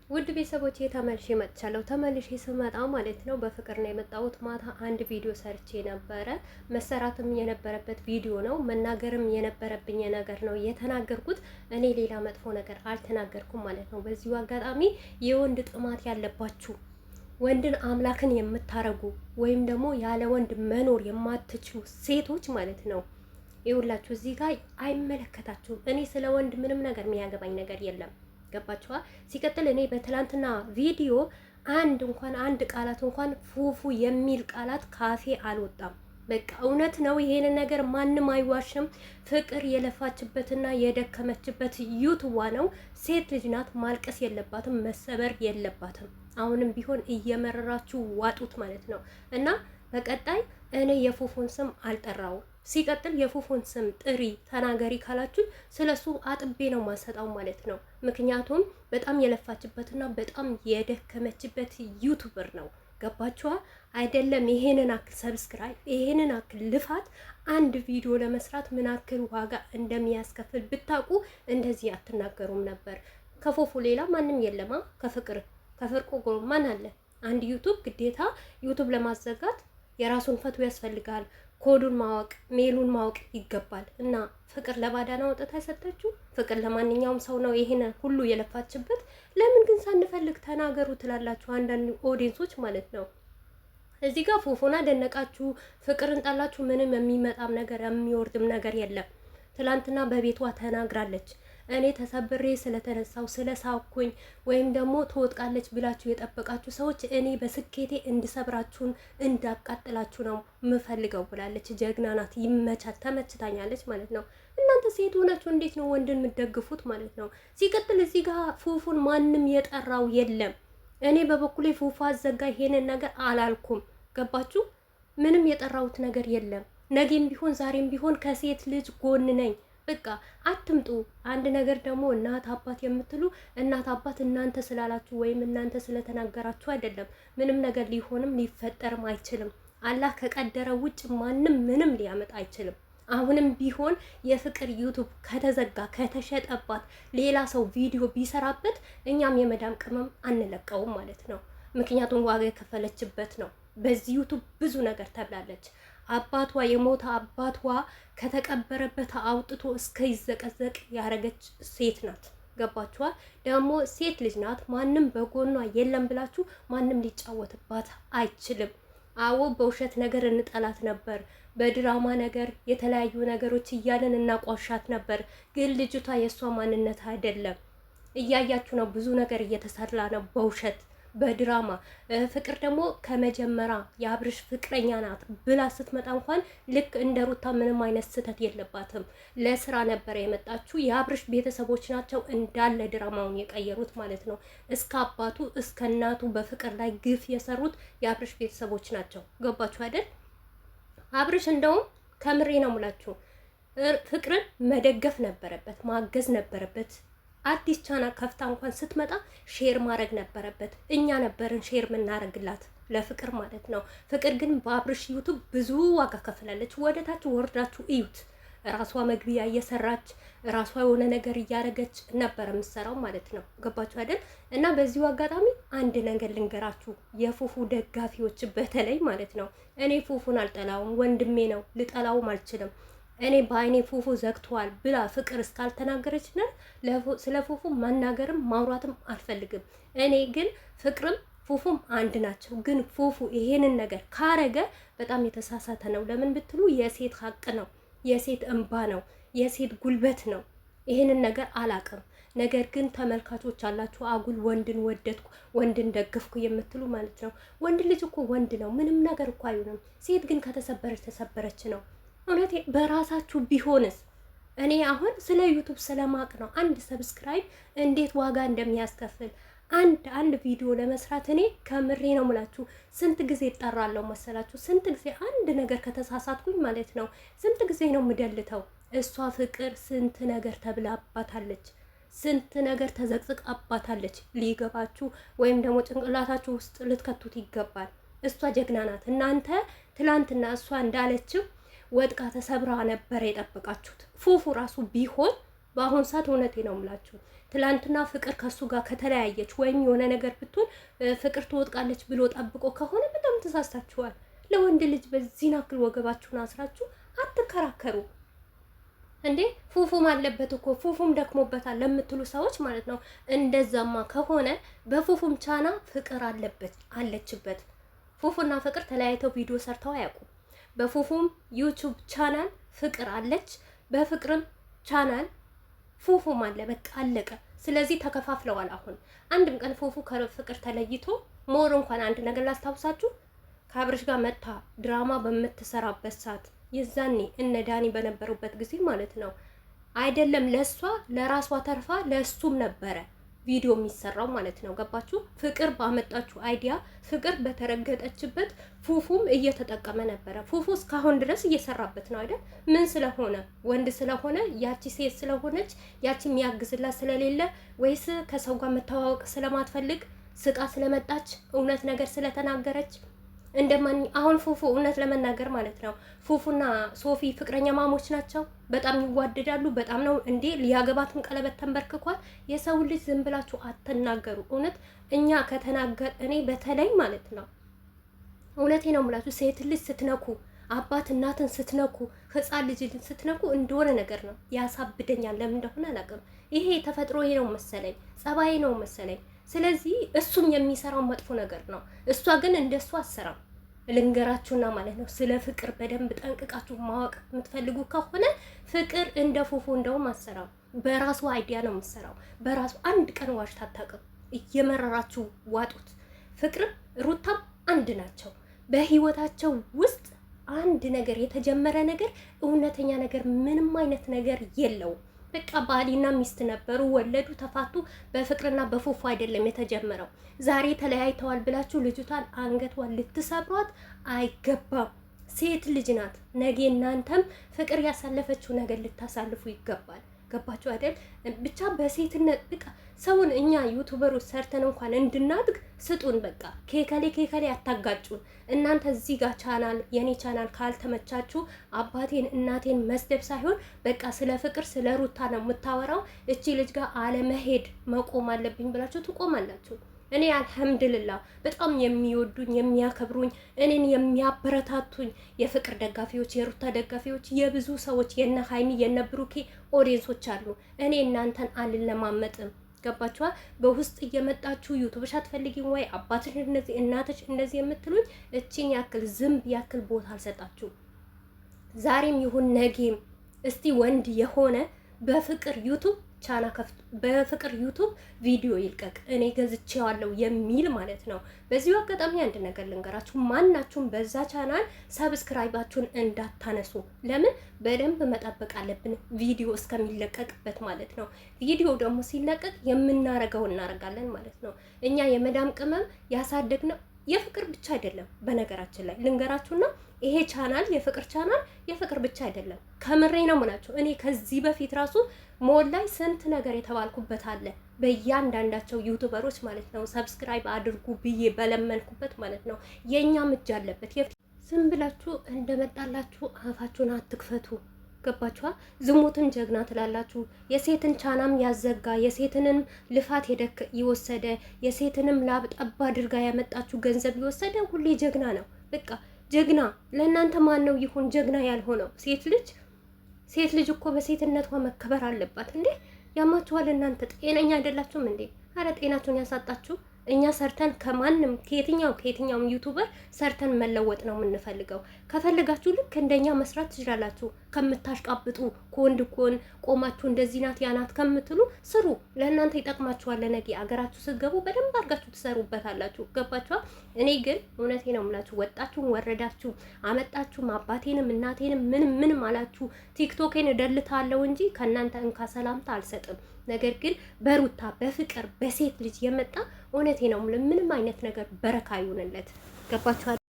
ውድ ቤተሰቦቼ ተመልሼ መጥቻለሁ። ተመልሼ ስመጣ ማለት ነው በፍቅር ነው የመጣሁት። ማታ አንድ ቪዲዮ ሰርቼ ነበረ። መሰራትም የነበረበት ቪዲዮ ነው። መናገርም የነበረብኝ ነገር ነው የተናገርኩት። እኔ ሌላ መጥፎ ነገር አልተናገርኩም ማለት ነው። በዚሁ አጋጣሚ የወንድ ጥማት ያለባችሁ ወንድን አምላክን የምታረጉ ወይም ደግሞ ያለ ወንድ መኖር የማትችሉ ሴቶች ማለት ነው ይኸውላችሁ እዚህ ጋር አይመለከታችሁም። እኔ ስለ ወንድ ምንም ነገር የሚያገባኝ ነገር የለም። ገባችኋ? ሲቀጥል እኔ በትላንትና ቪዲዮ አንድ ቃላት እንኳን ፉፉ የሚል ቃላት ካፌ አልወጣም። በቃ እውነት ነው። ይሄንን ነገር ማንም አይዋሽም። ፍቅር የለፋችበትና የደከመችበት ዩቱዋ ነው። ሴት ልጅ ናት። ማልቀስ የለባትም፣ መሰበር የለባትም። አሁንም ቢሆን እየመረራችሁ ዋጡት ማለት ነው እና በቀጣይ እኔ የፉፉን ስም አልጠራውም። ሲቀጥል የፉፉን ስም ጥሪ ተናገሪ ካላችሁ ስለሱ አጥቤ ነው ማሰጣው ማለት ነው። ምክንያቱም በጣም የለፋችበትና በጣም የደከመችበት ዩቱበር ነው። ገባችኋ አይደለም? ይሄንን አክል ሰብስክራይብ፣ ይሄንን አክል ልፋት አንድ ቪዲዮ ለመስራት ምን አክል ዋጋ እንደሚያስከፍል ብታውቁ እንደዚህ አትናገሩም ነበር። ከፉፉ ሌላ ማንም የለማ። ከፍርቆ ጎሮ ማን አለ? አንድ ዩቱብ ግዴታ ዩቱብ ለማዘጋት የራሱን ፈትዋ ያስፈልጋል። ኮዱን ማወቅ ሜሉን ማወቅ ይገባል። እና ፍቅር ለባዳና ወጣት አይሰጠችው። ፍቅር ለማንኛውም ሰው ነው ይሄን ሁሉ የለፋችበት። ለምን ግን ሳንፈልግ ተናገሩ ትላላችሁ አንዳንድ ኦዲየንሶች ማለት ነው። እዚህ ጋር ፉፉን አደነቃችሁ፣ ፍቅርን ጣላችሁ፣ ምንም የሚመጣም ነገር የሚወርድም ነገር የለም። ትላንትና በቤቷ ተናግራለች። እኔ ተሰብሬ ስለተነሳው ስለሳኩኝ ወይም ደግሞ ትወጥቃለች ብላችሁ የጠበቃችሁ ሰዎች እኔ በስኬቴ እንድሰብራችሁን እንዳቃጥላችሁ ነው ምፈልገው ብላለች። ጀግና ናት። ይመቻት። ተመችታኛለች ማለት ነው። እናንተ ሴት ሆናችሁ እንዴት ነው ወንድን የምትደግፉት ማለት ነው? ሲቀጥል እዚህ ጋር ፉፉን ማንም የጠራው የለም። እኔ በበኩሌ ፉፉ አዘጋ ይሄንን ነገር አላልኩም። ገባችሁ? ምንም የጠራሁት ነገር የለም። ነገም ቢሆን ዛሬም ቢሆን ከሴት ልጅ ጎን ነኝ። በቃ አትምጡ። አንድ ነገር ደግሞ እናት አባት የምትሉ እናት አባት እናንተ ስላላችሁ ወይም እናንተ ስለተናገራችሁ አይደለም። ምንም ነገር ሊሆንም ሊፈጠርም አይችልም። አላህ ከቀደረ ውጭ ማንም ምንም ሊያመጣ አይችልም። አሁንም ቢሆን የፍቅር ዩቱብ ከተዘጋ ከተሸጠባት ሌላ ሰው ቪዲዮ ቢሰራበት እኛም የመዳም ቅመም አንለቀውም ማለት ነው። ምክንያቱም ዋጋ የከፈለችበት ነው። በዚህ ዩቱብ ብዙ ነገር ተብላለች። አባቷ የሞተ አባቷ ከተቀበረበት አውጥቶ እስከይዘቀዘቅ ያረገች ሴት ናት። ገባችኋ? ደግሞ ሴት ልጅ ናት። ማንም በጎኗ የለም ብላችሁ ማንም ሊጫወትባት አይችልም። አዎ በውሸት ነገር እንጠላት ነበር፣ በድራማ ነገር የተለያዩ ነገሮች እያለን እናቋሻት ነበር። ግን ልጅቷ የእሷ ማንነት አይደለም። እያያችሁ ነው። ብዙ ነገር እየተሰራ ነው በውሸት በድራማ። ፍቅር ደግሞ ከመጀመሪያ የአብርሽ ፍቅረኛ ናት ብላ ስትመጣ እንኳን ልክ እንደ ሩታ ምንም አይነት ስህተት የለባትም። ለስራ ነበረ የመጣችው። የአብርሽ ቤተሰቦች ናቸው እንዳለ ድራማውን የቀየሩት ማለት ነው። እስከ አባቱ እስከ እናቱ በፍቅር ላይ ግፍ የሰሩት የአብርሽ ቤተሰቦች ናቸው። ገባችሁ አይደል? አብርሽ እንደውም ከምሬ ነው ሙላችሁ ፍቅርን መደገፍ ነበረበት፣ ማገዝ ነበረበት። አዲስ ቻናል ከፍታ እንኳን ስትመጣ ሼር ማድረግ ነበረበት። እኛ ነበርን ሼር የምናደርግላት ለፍቅር ማለት ነው። ፍቅር ግን በአብርሽ ዩቱብ ብዙ ዋጋ ከፍላለች። ወደታችሁ ወርዳችሁ እዩት። ራሷ መግቢያ እየሰራች ራሷ የሆነ ነገር እያደረገች ነበር የምትሰራው ማለት ነው። ገባችሁ አይደል? እና በዚሁ አጋጣሚ አንድ ነገር ልንገራችሁ፣ የፉፉ ደጋፊዎች በተለይ ማለት ነው። እኔ ፉፉን አልጠላውም፣ ወንድሜ ነው፣ ልጠላውም አልችልም። እኔ በአይኔ ፉፉ ዘግቷል ብላ ፍቅር እስካልተናገረች ስለ ፉፉ መናገርም ማውራትም አልፈልግም። እኔ ግን ፍቅርም ፉፉም አንድ ናቸው። ግን ፉፉ ይሄንን ነገር ካረገ በጣም የተሳሳተ ነው። ለምን ብትሉ የሴት ሀቅ ነው፣ የሴት እንባ ነው፣ የሴት ጉልበት ነው። ይሄንን ነገር አላቅም። ነገር ግን ተመልካቾች አላችሁ አጉል ወንድን ወደድኩ ወንድን ደግፍኩ የምትሉ ማለት ነው። ወንድ ልጅ እኮ ወንድ ነው፣ ምንም ነገር እኮ አይሆንም። ሴት ግን ከተሰበረች ተሰበረች ነው። እውነቴ በራሳችሁ ቢሆንስ? እኔ አሁን ስለ ዩቱብ ስለማቅ ነው አንድ ሰብስክራይብ እንዴት ዋጋ እንደሚያስከፍል አንድ ቪዲዮ ለመስራት እኔ ከምሬ ነው ምላችሁ ስንት ጊዜ እጠራለሁ መሰላችሁ? ስንት ጊዜ አንድ ነገር ከተሳሳትኩኝ ማለት ነው ስንት ጊዜ ነው ምደልተው። እሷ ፍቅር ስንት ነገር ተብላባታለች፣ ስንት ነገር ተዘቅዝቃባታለች። ሊገባችሁ ወይም ደግሞ ጭንቅላታችሁ ውስጥ ልትከቱት ይገባል። እሷ ጀግና ናት። እናንተ ትላንትና እሷ እንዳለችው ወድቃ ተሰብራ ነበር የጠበቃችሁት። ፉፉ ራሱ ቢሆን በአሁን ሰዓት እውነቴ ነው የምላችሁ ትላንትና ፍቅር ከሱ ጋር ከተለያየች ወይም የሆነ ነገር ብትሆን ፍቅር ትወጥቃለች ብሎ ጠብቆ ከሆነ በጣም ተሳስታችኋል። ለወንድ ልጅ በዚህ ናክል ወገባችሁን አስራችሁ አትከራከሩ እንዴ። ፉፉም አለበት እኮ ፉፉም ደክሞበታል ለምትሉ ሰዎች ማለት ነው። እንደዛማ ከሆነ በፉፉም ቻና ፍቅር አለችበት። ፉፉና ፍቅር ተለያይተው ቪዲዮ ሰርተው አያውቁም። በፉፉም ዩቲዩብ ቻናል ፍቅር አለች፣ በፍቅርም ቻናል ፉፉም አለ። በቃ አለቀ። ስለዚህ ተከፋፍለዋል። አሁን አንድም ቀን ፉፉ ከፍቅር ተለይቶ ሞር እንኳን አንድ ነገር ላስታውሳችሁ፣ ከአብርሽ ጋር መታ ድራማ በምትሰራበት ሰዓት የዛኔ እነ ዳኒ በነበሩበት ጊዜ ማለት ነው አይደለም ለሷ ለራሷ ተርፋ ለሱም ነበረ ቪዲዮ የሚሰራው ማለት ነው። ገባችሁ? ፍቅር ባመጣችሁ አይዲያ ፍቅር በተረገጠችበት ፉፉም እየተጠቀመ ነበረ። ፉፉ እስካሁን ድረስ እየሰራበት ነው አይደል? ምን ስለሆነ ወንድ ስለሆነ ያቺ ሴት ስለሆነች ያቺ የሚያግዝላት ስለሌለ ወይስ ከሰው ጋር መተዋወቅ ስለማትፈልግ ስቃ ስለመጣች እውነት ነገር ስለተናገረች እንደማን አሁን ፉፉ እውነት ለመናገር ማለት ነው ፉፉና ሶፊ ፍቅረኛ ማሞች ናቸው። በጣም ይዋደዳሉ። በጣም ነው እንዴ ሊያገባትም ቀለበት ተንበርክኳል። የሰው ልጅ ዝም ብላችሁ አትናገሩ። እውነት እኛ ከተናገር እኔ በተለይ ማለት ነው እውነቴ ነው የምላችሁ ሴት ልጅ ስትነኩ አባት እናትን ስትነኩ ህፃን ልጅ ስትነኩ እንደሆነ ነገር ነው ያሳብደኛል። ለምን እንደሆነ አላውቅም። ይሄ ተፈጥሮ ይሄ ነው መሰለኝ፣ ጸባይ ነው መሰለኝ። ስለዚህ እሱም የሚሰራው መጥፎ ነገር ነው። እሷ ግን እንደሱ አሰራም። ልንገራችሁና ማለት ነው ስለ ፍቅር በደንብ ጠንቅቃችሁ ማወቅ የምትፈልጉ ከሆነ ፍቅር እንደ ፉፉ እንደውም አሰራም። በራሱ አይዲያ ነው የምትሰራው። በራሱ አንድ ቀን ዋሽታ አታውቅም። እየመረራችሁ ዋጡት። ፍቅርም ሩታም አንድ ናቸው። በህይወታቸው ውስጥ አንድ ነገር የተጀመረ ነገር እውነተኛ ነገር ምንም አይነት ነገር የለውም። በቃ ባሊና ሚስት ነበሩ፣ ወለዱ፣ ተፋቱ። በፍቅርና በፉፉ አይደለም የተጀመረው። ዛሬ ተለያይተዋል ብላችሁ ልጅቷን አንገቷን ልትሰብሯት አይገባም። ሴት ልጅ ናት። ነገ እናንተም ፍቅር ያሳለፈችው ነገር ልታሳልፉ ይገባል። ገባችሁ አይደል? ብቻ በሴትነት በቃ ሰውን እኛ ዩቲዩበሮች ሰርተን እንኳን እንድናድግ ስጡን። በቃ ኬከሌ አታጋጩን። እናንተ እዚህ ጋር ቻናል የኔ ቻናል ካልተመቻችሁ አባቴን እናቴን መስደብ ሳይሆን በቃ ስለ ፍቅር ስለ ሩታ ነው የምታወራው። እቺ ልጅ ጋር አለመሄድ መቆም አለብኝ ብላችሁ ትቆማላችሁ። እኔ አልሐምድልላህ በጣም የሚወዱኝ የሚያከብሩኝ እኔን የሚያበረታቱኝ የፍቅር ደጋፊዎች የሩታ ደጋፊዎች የብዙ ሰዎች የነ ሀይሚ የነ ብሩኬ ኦዲየንሶች አሉ። እኔ እናንተን አልለማመጥም። ገባችኋ? በውስጥ እየመጣችሁ ዩቲዩብሽ አትፈልጊም ወይ አባትሽ እንደዚህ እናትሽ እንደዚህ የምትሉኝ እቺን ያክል ዝምብ ያክል ቦታ አልሰጣችሁ። ዛሬም ይሁን ነገም እስቲ ወንድ የሆነ በፍቅር ዩቲዩብ ቻና ከፍቶ በፍቅር ዩቲዩብ ቪዲዮ ይልቀቅ እኔ ገዝቼዋለሁ የሚል ማለት ነው። በዚሁ አጋጣሚ አንድ ነገር ልንገራችሁ፣ ማናችሁም በዛ ቻናል ሰብስክራይባችሁን እንዳታነሱ። ለምን በደንብ መጠበቅ አለብን ቪዲዮ እስከሚለቀቅበት ማለት ነው። ቪዲዮ ደግሞ ሲለቀቅ የምናረገው እናረጋለን ማለት ነው። እኛ የመዳም ቅመም ያሳደግነው የፍቅር ብቻ አይደለም። በነገራችን ላይ ልንገራችሁና ይሄ ቻናል የፍቅር ብቻ አይደለም። ከምሬ ነው የምላችሁ። እኔ ከዚህ በፊት ራሱ ሞል ላይ ስንት ነገር የተባልኩበት አለ። በእያንዳንዳቸው ዩቲዩበሮች ማለት ነው ሰብስክራይብ አድርጉ ብዬ በለመንኩበት ማለት ነው። የእኛም እጅ አለበት። ዝም ብላችሁ እንደመጣላችሁ አፋችሁን አትክፈቱ። ገባችኋ? ዝሙትን ጀግና ትላላችሁ። የሴትን ቻናም ያዘጋ የሴትንም ልፋት የወሰደ የሴትንም ላብ ጠብ አድርጋ ያመጣችሁ ገንዘብ የወሰደ ሁሌ ጀግና ነው። በቃ ጀግና ለእናንተ ማን ነው ይሁን ጀግና ያልሆነው? ሴት ልጅ እኮ በሴትነቷ መከበር አለባት እንዴ! ያማችኋል እናንተ ጤነኛ አይደላችሁም እንዴ? አረ ጤናችሁን ያሳጣችሁ። እኛ ሰርተን ከማንም ከየትኛውም ዩቲዩበር ሰርተን መለወጥ ነው የምንፈልገው። ከፈልጋችሁ ልክ እንደኛ መስራት ትችላላችሁ። ከምታሽቃብጡ ከወንድ ኮን ቆማችሁ እንደዚህ ናት ያናት ከምትሉ ስሩ። ለእናንተ ይጠቅማችኋል። ለነገ አገራችሁ ስትገቡ በደንብ አድርጋችሁ ትሰሩበታላችሁ። ገባችኋ? እኔ ግን እውነቴ ነው የምላችሁ ወጣችሁም ወረዳችሁ አመጣችሁም አባቴንም እናቴንም ምንም አላችሁ ቲክቶኬን እደልታለሁ እንጂ ከእናንተ እንካ ሰላምታ አልሰጥም። ነገር ግን በሩታ በፍቅር በሴት ልጅ የመጣ እውነቴ ነው ምንም አይነት ነገር በረካ ይሁንለት። ገባችኋል?